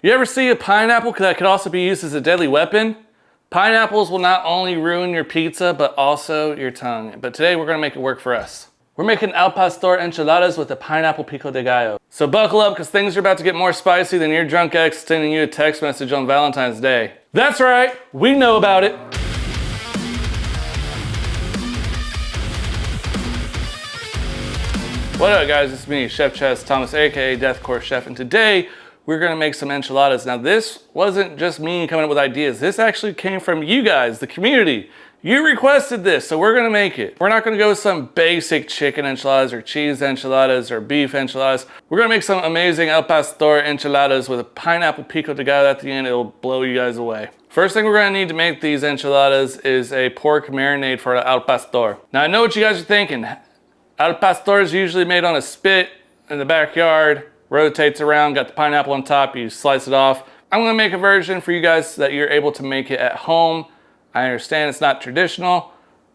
You ever see a pineapple that could also be used as a deadly weapon? Pineapples will not only ruin your pizza, but also your tongue. But today we're gonna make it work for us. We're making al pastor enchiladas with a pineapple pico de gallo. So buckle up, because things are about to get more spicy than your drunk ex sending you a text message on Valentine's Day. That's right, we know about it. What up guys, it's me, Chef Chess Thomas, aka Deathcore Chef, and today we're gonna make some enchiladas. Now this wasn't just me coming up with ideas, this actually came from you guys, the community. You requested this, so we're gonna make it. We're not gonna go with some basic chicken enchiladas or cheese enchiladas or beef enchiladas. We're gonna make some amazing al pastor enchiladas with a pineapple pico de gallo at the end. It'll blow you guys away. First thing we're gonna need to make these enchiladas is a pork marinade for al pastor. Now I know what you guys are thinking. Al pastor is usually made on a spit in the backyard, rotates around, got the pineapple on top, you slice it off. I'm gonna make a version for you guys so that you're able to make it at home. I understand it's not traditional,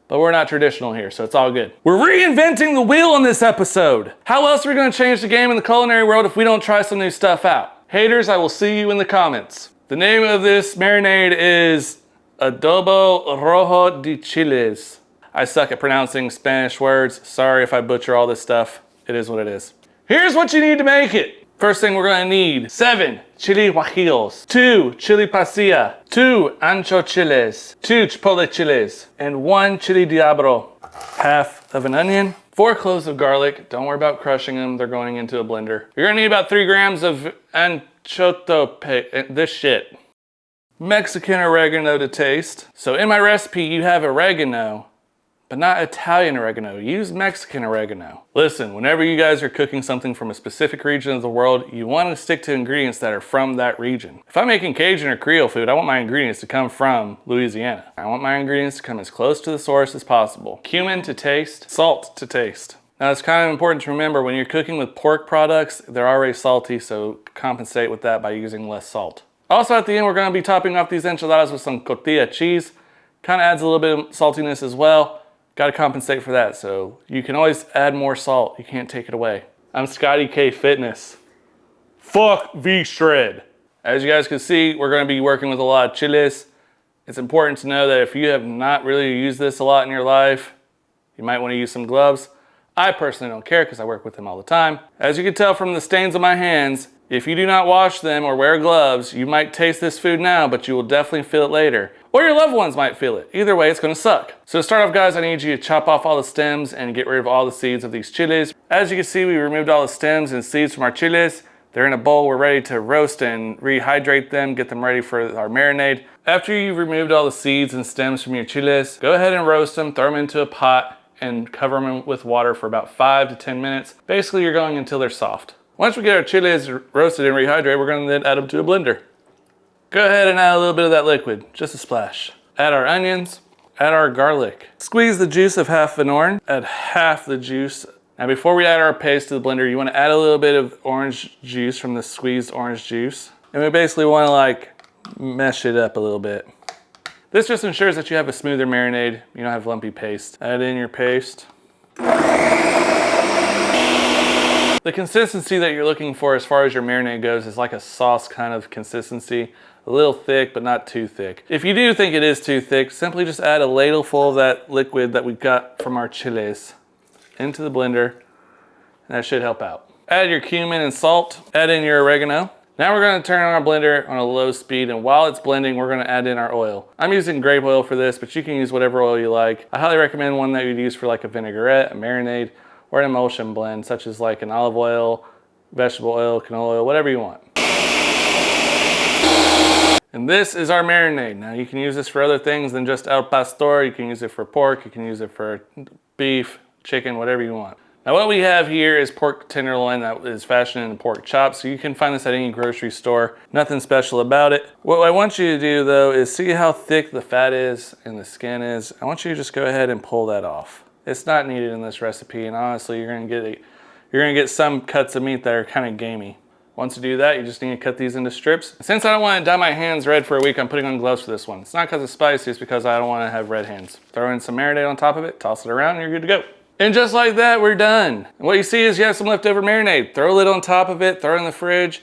but we're not traditional here, so it's all good. We're reinventing the wheel on this episode. How else are we gonna change the game in the culinary world if we don't try some new stuff out? Haters, I will see you in the comments. The name of this marinade is Adobo Rojo de Chiles. I suck at pronouncing Spanish words. Sorry if I butcher all this stuff. It is what it is. Here's what you need to make it. First thing we're gonna need 7 Chile Guajillos, 2 Chile Pasilla, 2 Ancho Chilis, 2 Chipotle Chiles, and 1 Chile Diablo. Half of an onion, 4 cloves of garlic. Don't worry about crushing them, they're going into a blender. You're gonna need about 3 grams of achiote, this shit. Mexican oregano to taste. So in my recipe, you have oregano, but not Italian oregano. Use Mexican oregano. Listen, whenever you guys are cooking something from a specific region of the world, you want to stick to ingredients that are from that region. If I'm making Cajun or Creole food, I want my ingredients to come from Louisiana. I want my ingredients to come as close to the source as possible. Cumin to taste, salt to taste. Now it's kind of important to remember when you're cooking with pork products, they're already salty, so compensate with that by using less salt. Also at the end, we're gonna be topping off these enchiladas with some cotija cheese. Kind of adds a little bit of saltiness as well. Got to compensate for that, so you can always add more salt. You can't take it away. I'm Scotty K Fitness. Fuck V-Shred. As you guys can see, we're going to be working with a lot of chiles. It's important to know that if you have not really used this a lot in your life, you might want to use some gloves. I personally don't care because I work with them all the time. As you can tell from the stains on my hands, if you do not wash them or wear gloves, you might taste this food now, but you will definitely feel it later. Or your loved ones might feel it. Either way, it's gonna suck. So to start off, guys, I need you to chop off all the stems and get rid of all the seeds of these chiles. As you can see, we removed all the stems and seeds from our chiles. They're in a bowl. We're ready to roast and rehydrate them, get them ready for our marinade. After you've removed all the seeds and stems from your chiles, go ahead and roast them, throw them into a pot, and cover them with water for about 5 to 10 minutes. Basically, you're going until they're soft. Once we get our chiles roasted and rehydrated, we're gonna then add them to a blender. Go ahead and add a little bit of that liquid, just a splash. Add our onions, add our garlic. Squeeze the juice of half an orange, add half the juice. Now before we add our paste to the blender, you wanna add a little bit of orange juice from the squeezed orange juice. And we basically wanna like mesh it up a little bit. This just ensures that you have a smoother marinade, you don't have lumpy paste. Add in your paste. The consistency that you're looking for as far as your marinade goes is like a sauce kind of consistency. A little thick, but not too thick. If you do think it is too thick, simply just add a ladle full of that liquid that we got from our chiles into the blender, and that should help out. Add your cumin and salt, add in your oregano. Now we're gonna turn on our blender on a low speed, and while it's blending, we're gonna add in our oil. I'm using grape oil for this, but you can use whatever oil you like. I highly recommend one that you'd use for like a vinaigrette, a marinade, or an emulsion blend, such as like an olive oil, vegetable oil, canola oil, whatever you want. And this is our marinade. Now you can use this for other things than just al pastor. You can use it for pork, you can use it for beef, chicken, whatever you want. Now what we have here is pork tenderloin that is fashioned in pork chops, so you can find this at any grocery store. Nothing special about it. What I want you to do though is see how thick the fat is and the skin is. I want you to just go ahead and pull that off. It's not needed in this recipe, and honestly, you're gonna get some cuts of meat that are kind of gamey. Once you do that, you just need to cut these into strips. Since I don't want to dye my hands red for a week, I'm putting on gloves for this one. It's not because it's spicy, it's because I don't want to have red hands. Throw in some marinade on top of it, toss it around, and you're good to go. And just like that, we're done. And what you see is you have some leftover marinade. Throw a lid on top of it, throw it in the fridge,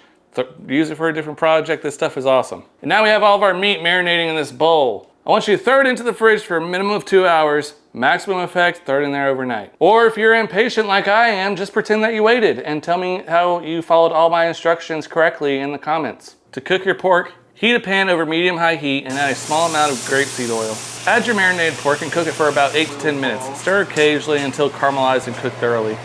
use it for a different project. This stuff is awesome. And now we have all of our meat marinating in this bowl. I want you to throw it into the fridge for a minimum of 2 hours, maximum effect, throw it in there overnight. Or if you're impatient like I am, just pretend that you waited and tell me how you followed all my instructions correctly in the comments. To cook your pork, heat a pan over medium-high heat and add a small amount of grapeseed oil. Add your marinated pork and cook it for about 8 to 10 minutes. Stir occasionally until caramelized and cooked thoroughly.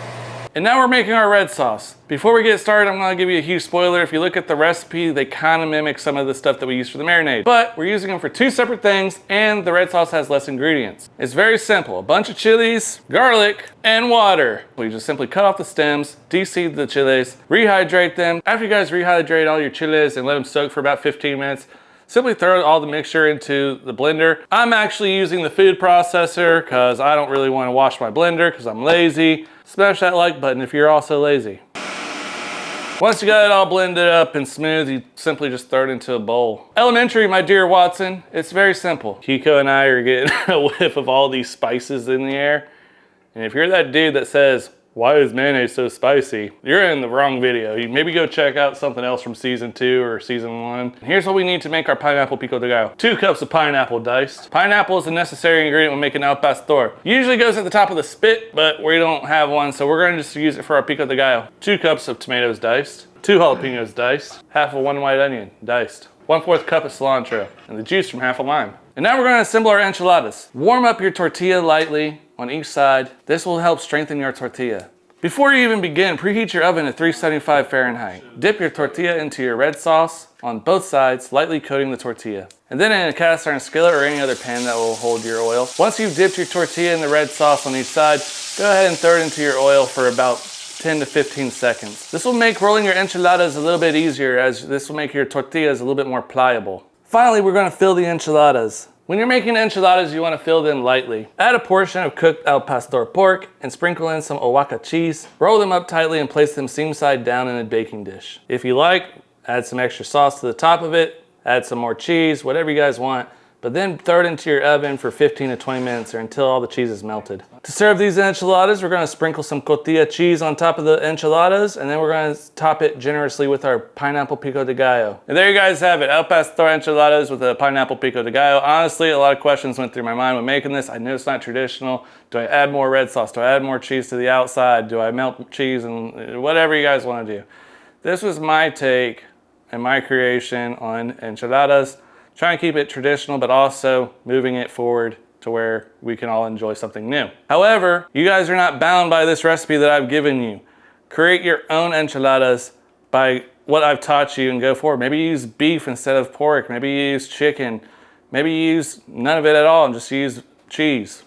And now we're making our red sauce. Before we get started, I'm gonna give you a huge spoiler. If you look at the recipe, they kind of mimic some of the stuff that we use for the marinade. But we're using them for 2 separate things, and the red sauce has less ingredients. It's very simple. A bunch of chilies, garlic, and water. We just simply cut off the stems, de-seed the chiles, rehydrate them. After you guys rehydrate all your chiles and let them soak for about 15 minutes, simply throw all the mixture into the blender. I'm actually using the food processor because I don't really want to wash my blender because I'm lazy. Smash that like button if you're also lazy. Once you got it all blended up and smooth, you simply just throw it into a bowl. Elementary, my dear Watson. It's very simple. Kiko and I are getting a whiff of all these spices in the air. And if you're that dude that says, "Why is mayonnaise so spicy?" you're in the wrong video. You maybe go check out something else from season 2 or season 1. Here's what we need to make our pineapple pico de gallo. 2 cups of pineapple diced. Pineapple is a necessary ingredient when making al pastor. Usually goes at the top of the spit, but we don't have one, so we're gonna just use it for our pico de gallo. 2 cups of tomatoes diced. 2 jalapenos diced. Half of 1 white onion diced. 1/4 cup of cilantro, and the juice from half a lime. And now we're gonna assemble our enchiladas. Warm up your tortilla lightly on each side. This will help strengthen your tortilla. Before you even begin, preheat your oven at 375 Fahrenheit. Dip your tortilla into your red sauce on both sides, lightly coating the tortilla. And then in a cast iron skillet or any other pan that will hold your oil. Once you've dipped your tortilla in the red sauce on each side, go ahead and throw it into your oil for about 10 to 15 seconds. This will make rolling your enchiladas a little bit easier, as this will make your tortillas a little bit more pliable. Finally, we're gonna fill the enchiladas. When you're making enchiladas, you want to fill them lightly. Add a portion of cooked al pastor pork and sprinkle in some Oaxaca cheese. Roll them up tightly and place them seam side down in a baking dish. If you like, add some extra sauce to the top of it, add some more cheese, whatever you guys want, but then throw it into your oven for 15 to 20 minutes or until all the cheese is melted. To serve these enchiladas, we're going to sprinkle some cotija cheese on top of the enchiladas, and then we're going to top it generously with our pineapple pico de gallo. And there you guys have it, al pastor enchiladas with a pineapple pico de gallo. Honestly, a lot of questions went through my mind when making this. I know it's not traditional. Do I add more red sauce? Do I add more cheese to the outside? Do I melt cheese? And whatever you guys want to do. This was my take and my creation on enchiladas. Trying to keep it traditional, but also moving it forward to where we can all enjoy something new. However, you guys are not bound by this recipe that I've given you. Create your own enchiladas by what I've taught you and go forward. Maybe you use beef instead of pork. Maybe you use chicken. Maybe you use none of it at all and just use cheese.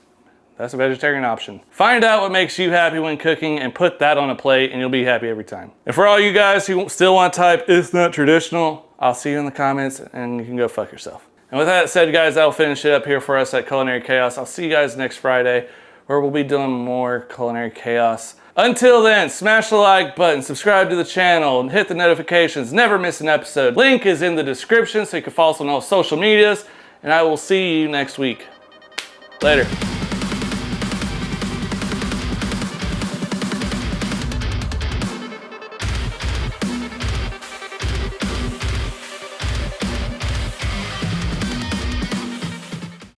That's a vegetarian option. Find out what makes you happy when cooking and put that on a plate and you'll be happy every time. And for all you guys who still want to type, "It's not traditional," I'll see you in the comments and you can go fuck yourself. And with that said, guys, that'll finish it up here for us at Culinary Chaos. I'll see you guys next Friday where we'll be doing more culinary chaos. Until then, smash the like button, subscribe to the channel, and hit the notifications. Never miss an episode. Link is in the description so you can follow us on all social medias. And I will see you next week. Later.